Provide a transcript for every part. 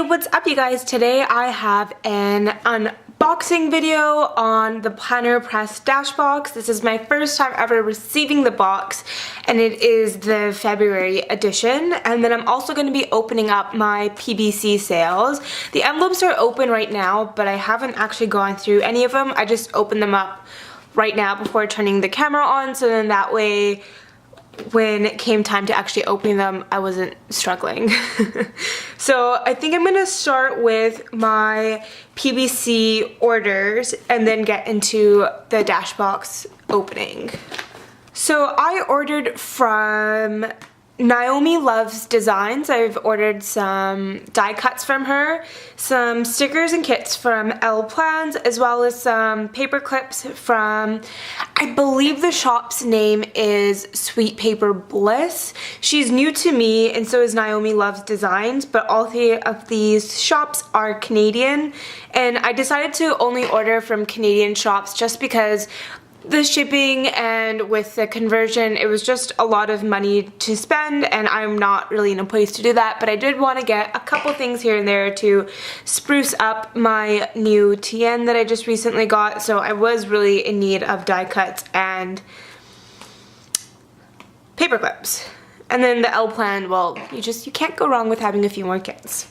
What's up you guys? Today I have an unboxing video on the Planner Press Dashbox. This is my first time ever receiving the box and it is the February edition, and then I'm also going to be opening up my PBC sales. The envelopes are open right now, but I haven't actually gone through any of them. I just opened them up right now before turning the camera on, so then that way when it came time to actually opening them, I wasn't struggling. So I think I'm gonna start with my PBC orders and then get into the Dashbox opening. So I ordered from Naomi Loves Designs. I've ordered some die cuts from her, some stickers and kits from Elle Plans, as well as some paper clips from, I believe the shop's name is Sweet Paper Bliss. She's new to me and so is Naomi Loves Designs, but all three of these shops are Canadian, and I decided to only order from Canadian shops just because the shipping and with the conversion, it was just a lot of money to spend, and I'm not really in a place to do that, but I did want to get a couple things here and there to spruce up my new TN that I just recently got, so I was really in need of die cuts and paper clips. And then the Elle Plan, well, you can't go wrong with having a few more kits.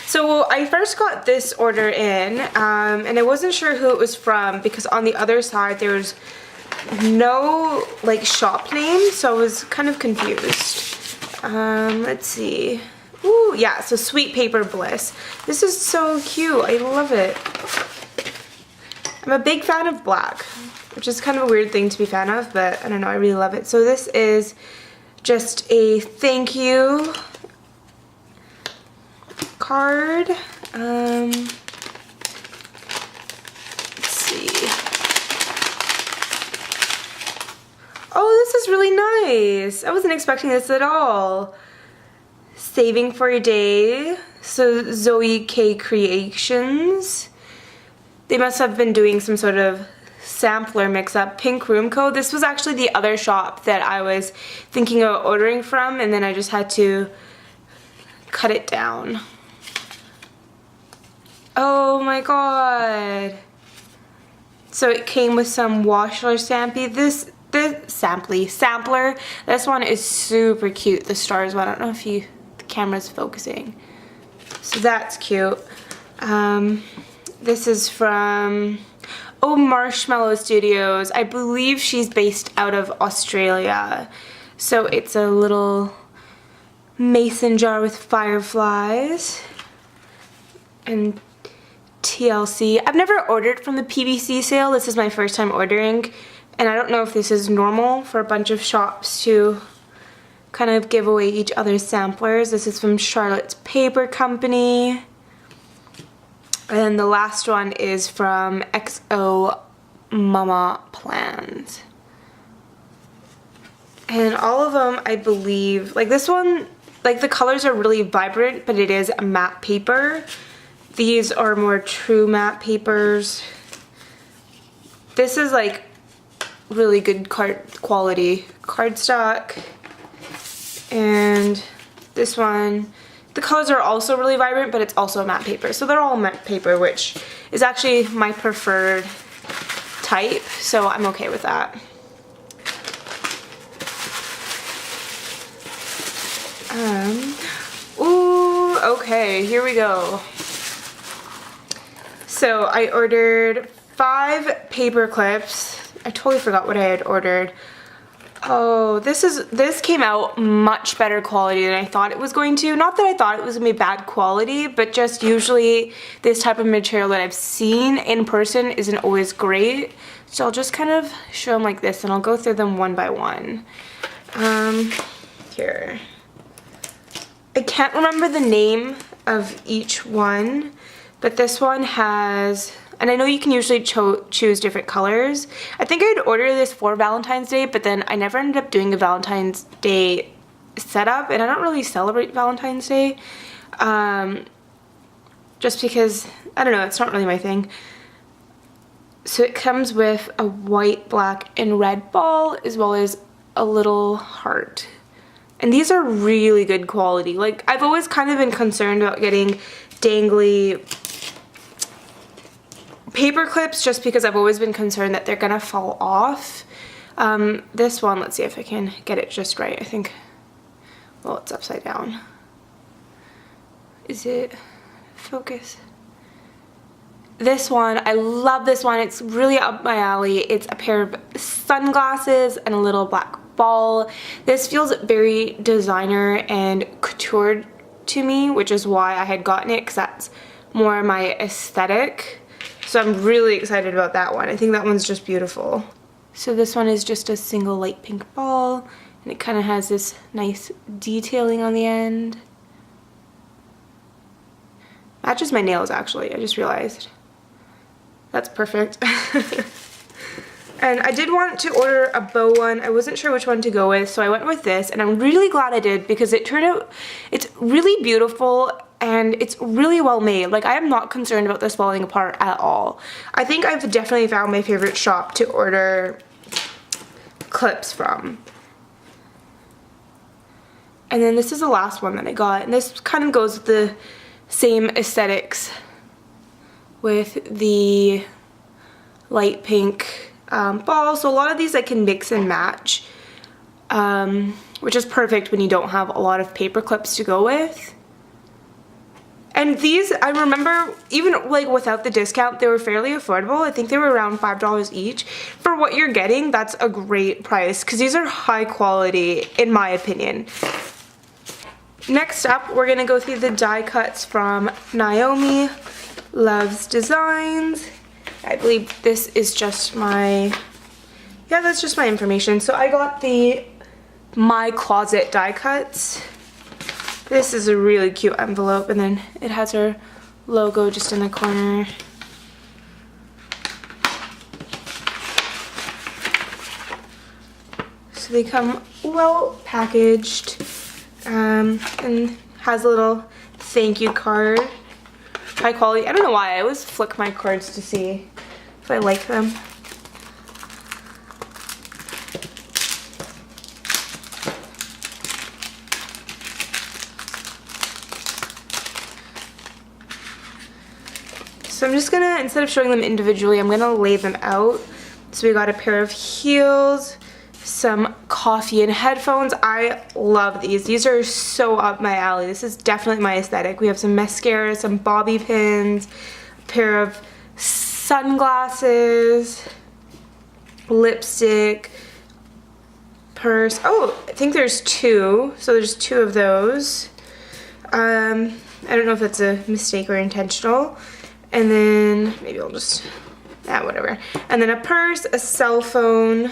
So I first got this order in, and I wasn't sure who it was from because on the other side there's no like shop name, so I was kind of confused. Let's see. Ooh, yeah, so Sweet Paper Bliss. This is so cute. I love it. I'm a big fan of black, which is kind of a weird thing to be a fan of, but I don't know, I really love it. So this is just a thank you card. Let's see. Oh, this is really nice. I wasn't expecting this at all. Saving for a day. So Zoe K Creations. They must have been doing some sort of sampler mix-up. Pink Room Co. This was actually the other shop that I was thinking of ordering from, and then I just had to cut it down. Oh my god. So it came with some Washler Stampy. This sampler. This one is super cute. The stars one. I don't know if the camera's focusing. So that's cute. This is from Marshmallow Studios. I believe she's based out of Australia. So it's a little mason jar with fireflies and TLC. I've never ordered from the PBC sale. This is my first time ordering, and I don't know if this is normal for a bunch of shops to kind of give away each other's samplers. This is from Charlotte's Paper Company, and the last one is from XO Mama Plans. And all of them, I believe, like this one, like the colors are really vibrant, but it is a matte paper. These are more true matte papers. This is like really good quality cardstock. And this one, the colors are also really vibrant, but it's also a matte paper. So they're all matte paper, which is actually my preferred type, so I'm okay with that. Ooh, okay, here we go. So I ordered 5 paper clips. I totally forgot what I had ordered. Oh, this came out much better quality than I thought it was going to. Not that I thought it was gonna be bad quality, but just usually this type of material that I've seen in person isn't always great. So I'll just kind of show them like this and I'll go through them one by one. Here. I can't remember the name of each one, but this one has, and I know you can usually choose different colors. I think I'd order this for Valentine's Day, but then I never ended up doing a Valentine's Day setup, and I don't really celebrate Valentine's Day, just because, I don't know, it's not really my thing. So it comes with a white, black, and red ball, as well as a little heart. And these are really good quality. Like, I've always kind of been concerned about getting dangly paper clips just because I've always been concerned that they're gonna fall off. This one, let's see if I can get it just right. I think, well, it's upside down. Is it focus? This one, I love this one. It's really up my alley. It's a pair of sunglasses and a little black ball. This feels very designer and couture to me, which is why I had gotten it, because that's more my aesthetic. So I'm really excited about that one. I think that one's just beautiful. So this one is just a single light pink ball, and it kind of has this nice detailing on the end. Matches my nails, actually, I just realized. That's perfect. And I did want to order a bow one. I wasn't sure which one to go with, so I went with this, and I'm really glad I did because it turned out, it's really beautiful and it's really well made. Like, I am not concerned about this falling apart at all. I think I've definitely found my favorite shop to order clips from. And then this is the last one that I got, and this kind of goes with the same aesthetics with the light pink ball. So a lot of these I can mix and match, which is perfect when you don't have a lot of paper clips to go with. And these, I remember, even like without the discount, they were fairly affordable. I think they were around $5 each. For what you're getting, that's a great price because these are high quality, in my opinion. Next up, we're gonna go through the die cuts from Naomi Loves Designs. I believe this is just my, yeah, that's just my information. So I got the My Closet die cuts. This is a really cute envelope, and then it has her logo just in the corner. So they come well packaged, and has a little thank you card. High quality. I don't know why, I always flick my cards to see if I like them. So I'm just gonna, instead of showing them individually, I'm gonna lay them out. So we got a pair of heels, some coffee and headphones. I love these. These are so up my alley. This is definitely my aesthetic. We have some mascara, some bobby pins, a pair of sunglasses, lipstick, purse. Oh, I think there's two. So there's two of those. I don't know if that's a mistake or intentional. And then maybe I'll just, whatever. And then a purse, a cell phone.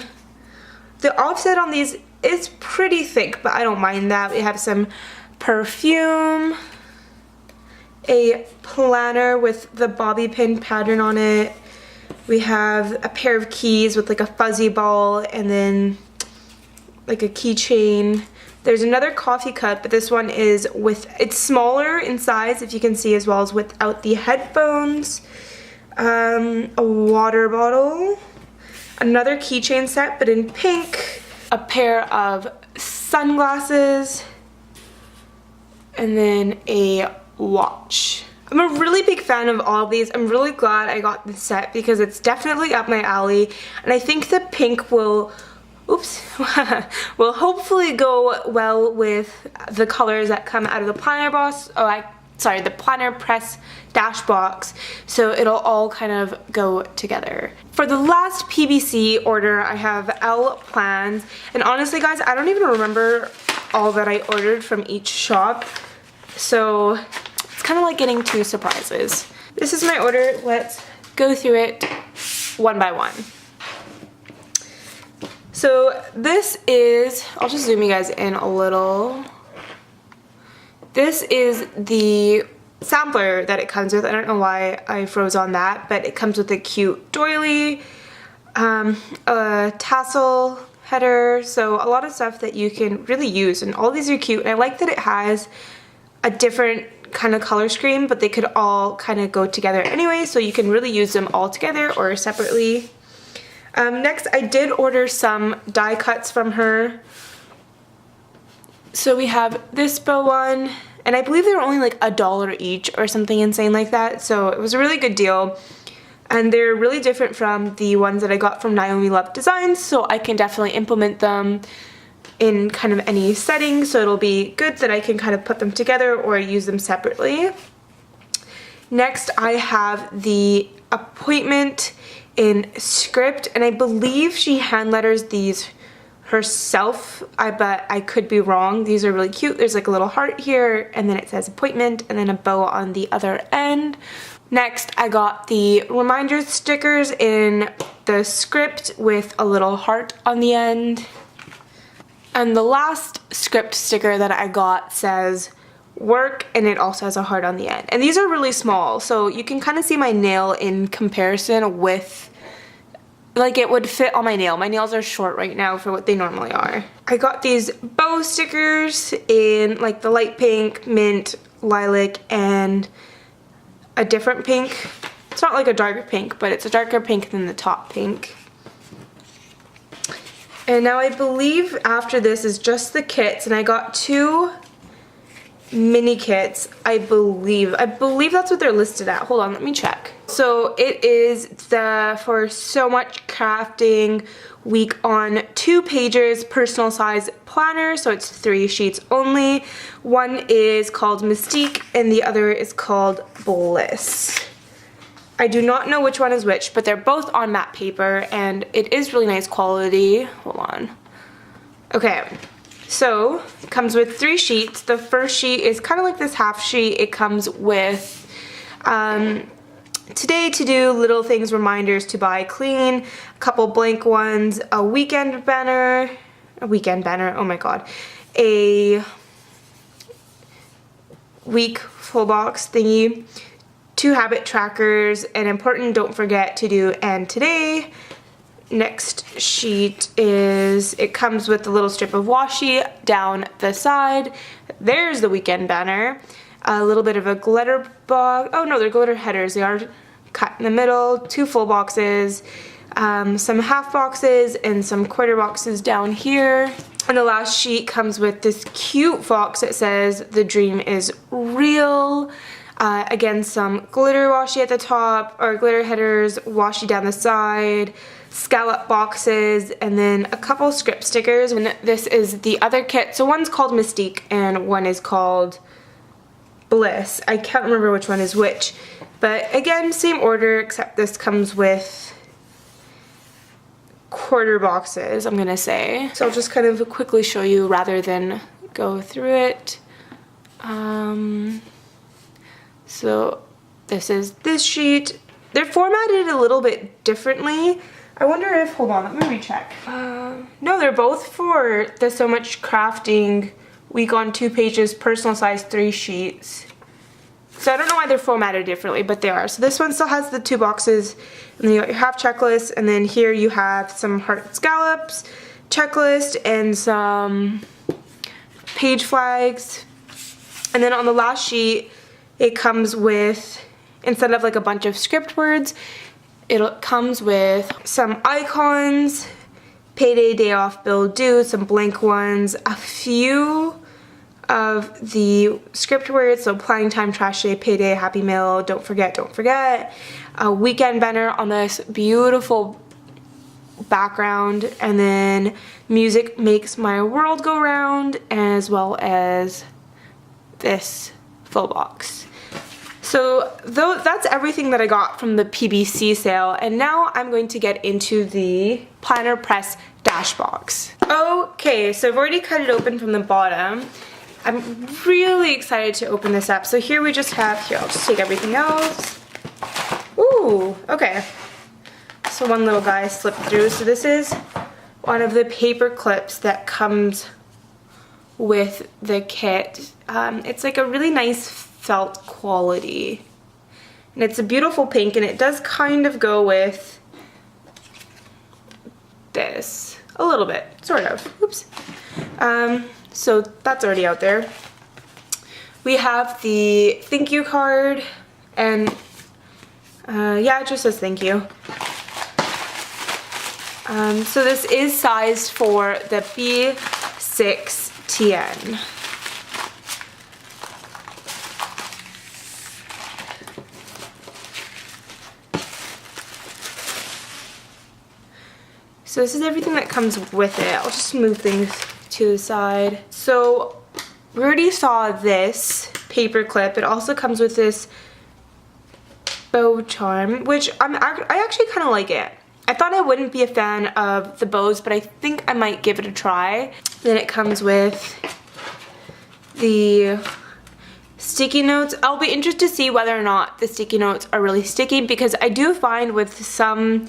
The offset on these is pretty thick, but I don't mind that. We have some perfume, a planner with the bobby pin pattern on it. We have a pair of keys with like a fuzzy ball and then like a keychain. There's another coffee cup, but this one is with, it's smaller in size, if you can see, as well as without the headphones. A water bottle. Another keychain set, but in pink. A pair of sunglasses. And then a watch. I'm a really big fan of all of these. I'm really glad I got this set because it's definitely up my alley. And I think the pink will, will hopefully go well with the colors that come out of the planner box. The planner press Dashbox, so it'll all kind of go together. For the last PBC order, I have Elle Plans, and honestly guys, I don't even remember all that I ordered from each shop, so it's kind of like getting two surprises. This is my order. Let's go through it one by one. So this is, I'll just zoom you guys in a little. This is the sampler that it comes with. I don't know why I froze on that, but it comes with a cute doily, a tassel header, so a lot of stuff that you can really use, and all these are cute. And I like that it has a different kind of color scheme, but they could all kind of go together anyway, so you can really use them all together or separately. Next, I did order some die cuts from her. So we have this bow one, and I believe they were only like $1 each or something insane like that, so it was a really good deal. And they're really different from the ones that I got from Naomi Love Designs, so I can definitely implement them in kind of any setting, so it'll be good that I can kind of put them together or use them separately. Next, I have the Appointment in script, and I believe she hand letters these herself, but I could be wrong. These are really cute. There's like a little heart here, and then it says appointment, and then a bow on the other end. Next, I got the reminder stickers in the script with a little heart on the end. And the last script sticker that I got says work, and it also has a heart on the end. And these are really small, so you can kind of see my nail in comparison with, like, it would fit on my nail. My nails are short right now for what they normally are. I got these bow stickers in like the light pink, mint, lilac, and a different pink. It's not like a darker pink, but it's a darker pink than the top pink. And now I believe after this is just the kits, and I got 2 mini kits, I believe that's what they're listed at. Hold on, let me check. So it is the For So Much Crafting week on 2 pages personal size planner, so it's 3 sheets only. One is called Mystique and the other is called Bliss. I do not know which one is which, but they're both on matte paper and it is really nice quality. Hold on. Okay. So, it comes with 3 sheets. The first sheet is kind of like this half sheet. It comes with today to do, little things, reminders to buy clean, a couple blank ones, a weekend banner, oh my god, a week full box thingy, 2 habit trackers, and important don't forget to do and today. Next sheet is, it comes with a little strip of washi down the side. There's the weekend banner. A little bit of a glitter box. Oh no, they're glitter headers. They are cut in the middle. 2 full boxes, some half boxes, and some quarter boxes down here. And the last sheet comes with this cute box that says, "The dream is real." Again, some glitter washi at the top, or glitter headers, washi down the side, scallop boxes, and then a couple script stickers. And this is the other kit. So one's called Mystique and one is called Bliss. I can't remember which one is which. But again, same order, except this comes with quarter boxes, I'm gonna say. So I'll just kind of quickly show you rather than go through it. So this is this sheet. They're formatted a little bit differently. I wonder if, hold on, let me recheck. No, they're both for the So Much Crafting week on 2 pages, personal size 3 sheets. So I don't know why they're formatted differently, but they are. So this one still has the 2 boxes, and then you got your half checklist, and then here you have some heart scallops, checklist, and some page flags. And then on the last sheet, it comes with, instead of like a bunch of script words, it comes with some icons, payday, day off, bill due, some blank ones, a few of the script words, so planning time, trash day, payday, happy mail, don't forget, a weekend banner on this beautiful background, and then music makes my world go round, as well as this full box. So that's everything that I got from the PBC sale, and now I'm going to get into the Planner Press Dashbox. Okay, so I've already cut it open from the bottom. I'm really excited to open this up. So here we just have, here I'll just take everything else. Ooh, okay. So one little guy slipped through. So this is one of the paper clips that comes with the kit. It's like a really nice felt quality, and it's a beautiful pink, and it does kind of go with this a little bit, sort of. Oops. So that's already out there. We have the thank you card, and yeah, it just says thank you. So this is sized for the B6 TN. So this is everything that comes with it. I'll just move things to the side. So we already saw this paper clip. It also comes with this bow charm, which I actually kind of like it. I thought I wouldn't be a fan of the bows, but I think I might give it a try. Then it comes with the sticky notes. I'll be interested to see whether or not the sticky notes are really sticky, because I do find with some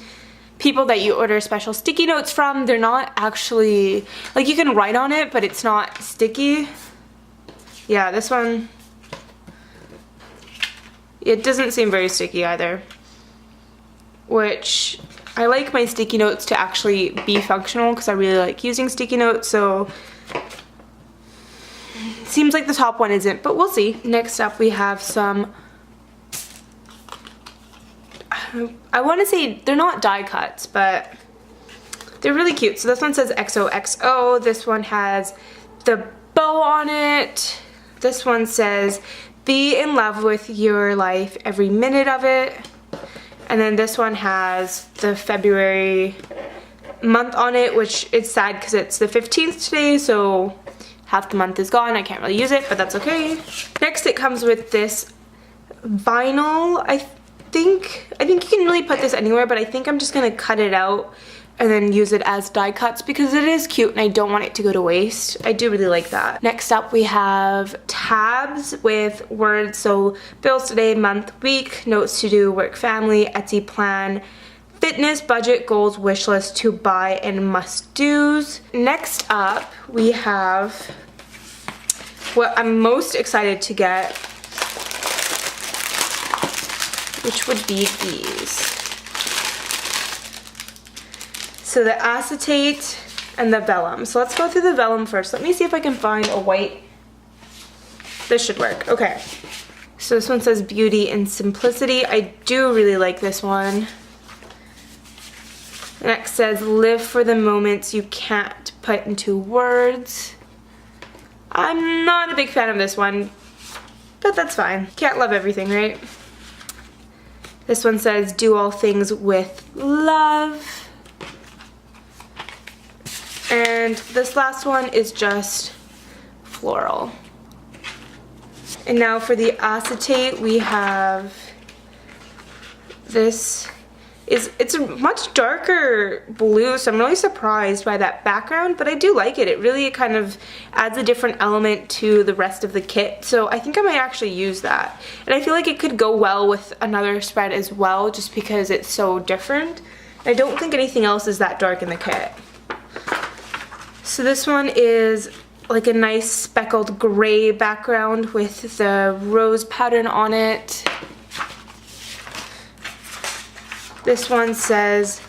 people that you order special sticky notes from, they're not actually, like, you can write on it, but it's not sticky. Yeah, this one, it doesn't seem very sticky either, which I like my sticky notes to actually be functional because I really like using sticky notes, so seems like the top one isn't, but we'll see. Next up we have some, I want to say they're not die cuts, but they're really cute. So this one says XOXO. This one has the bow on it. This one says be in love with your life every minute of it. And then this one has the February month on it, which is sad because it's the 15th today, so half the month is gone. I can't really use it, but that's okay. Next it comes with this vinyl. I think you can really put this anywhere, but I think I'm just gonna cut it out and then use it as die cuts because it is cute and I don't want it to go to waste. I do really like that. Next up we have tabs with words, so bills today, month, week, notes to do, work, family, Etsy plan, fitness, budget, goals, wish list, to buy, and must do's. Next up we have what I'm most excited to get, which would be these. So the acetate and the vellum. So let's go through the vellum first. Let me see if I can find a white. This should work. Okay. So this one says beauty and simplicity. I do really like this one. Next says live for the moments you can't put into words. I'm not a big fan of this one, but that's fine. Can't love everything, right? This one says do all things with love. And this last one is just floral. And now for the acetate, we have this. It's a much darker blue, so I'm really surprised by that background, but I do like it. It really kind of adds a different element to the rest of the kit, so I think I might actually use that. And I feel like it could go well with another spread as well, just because it's so different. I don't think anything else is that dark in the kit. So this one is like a nice speckled gray background with the rose pattern on it. This one says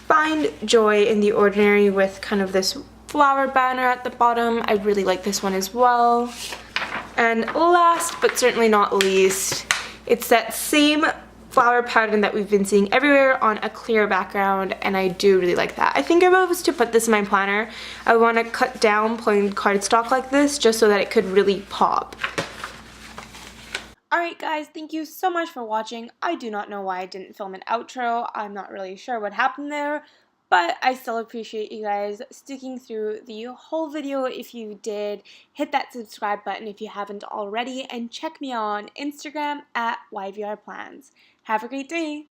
find joy in the ordinary, with kind of this flower banner at the bottom. I really like this one as well. And last but certainly not least, it's that same flower pattern that we've been seeing everywhere on a clear background, and I do really like that. I think if I was to put this in my planner, I want to cut down plain cardstock like this just so that it could really pop. Alright guys, thank you so much for watching. I do not know why I didn't film an outro. I'm not really sure what happened there, but I still appreciate you guys sticking through the whole video. If you did, hit that subscribe button if you haven't already, and check me on Instagram at YVRplans. Have a great day!